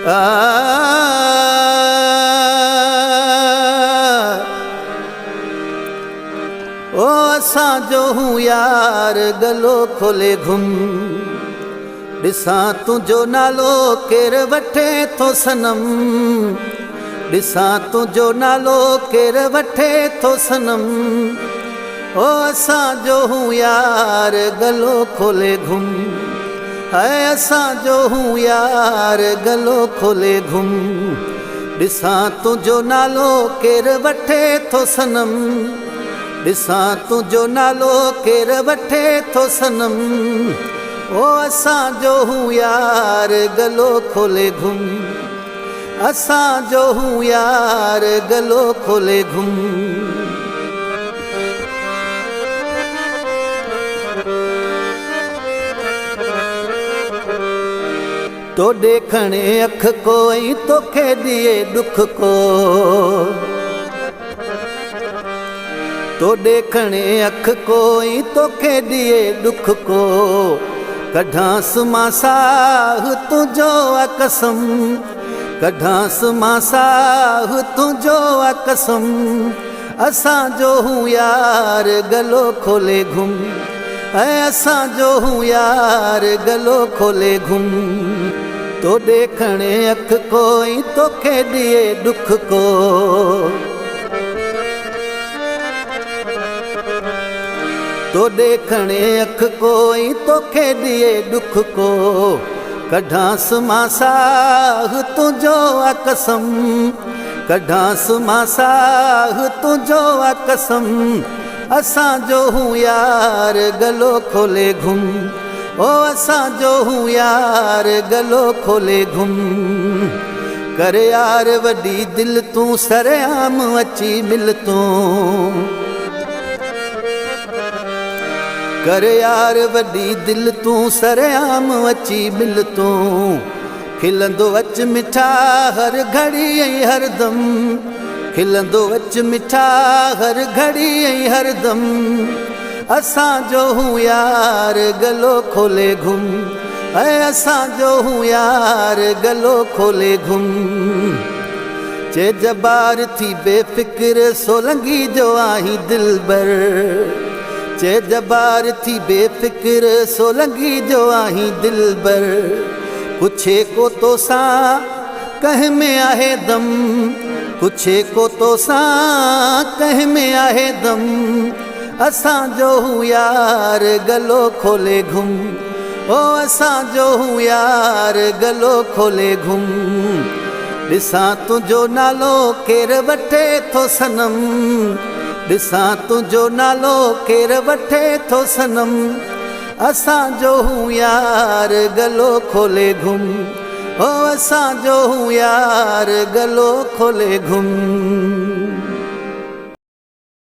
ओ असां जो हूँ यार गलो खोले घुम, ॾिसां तुंहिंजो नालो केरु वठे थो सनम, ॾिसां तुंहिंजो नालो केरु वठे थो सनम। ओ असां जो हूँ यार गलो खोले घुम, है असां जो हूँ यार गलो खोले घुम, ॾिसां तुंहिंजो नालो केरु वठे थो सनम, ॾिसां तुंहिंजो नालो केरु वठे थो सनम। ओ असां जो हूँ यार गलो खोले घुम, असां जो हूँ यार गलो खोले घुम। तो देखणे अख कोई तोखे दिए दुख को, तो देखणे अख कोई तोखे दिए दुख को, कढांस मां साह तुंहिंजो कसम, कढांस मां साह तुंहिंजो कसम। असां जो हूँ यार गलो खोले घुम, ऐं असां जो हूँ यार गलो खोले घुम। तो देखणे अख कोई तोखे दिए दुख को, तो देखणे अख कोई तोखे दिए दुख को, कढांस मां साह तुंहिंजो कसम, कढांस मां साह तुंहिंजो कसम। असां जो हूँ यार गलो खोले घुम, ओ असां जो हूँ यार गलो खोले घुम। कर यार वॾी दिल तूं सरेआम अची मिल तूं, कर यार वॾी दिल तूं सरेआम अची मिल तूं। खिलंदो अच मिठा हर घड़ी ऐं हरदम, खिलंदो अच मिठा हर घड़ी ऐं हरदम। असां जो हूँ यार गलो खोले घुम, ऐं असां जो हूँ यार गलो खोले घुम। चे जबार थी बेफ़िक्र सोलंगी जो आहीं दिलबर, चे जबार थी बेफ़िक्र सोलंगी जो आहीं दिलबर। पुछे को तो सां कह में आहे दम, पुछे को तो सां कह में आहे दम। असां जो हूँ यार गलो खोले घुम, ओ असां जो हूँ यार गलो खोले घुम। ॾिसां तुंहिंजो नालो केरु वठे थो सनम, ॾिसां तुंहिंजो नालो केरु वठे थो सनम। असां जो हूँ यार गलो खोले घुम, ओ असां जो हूँ यार गलो खोले घुम।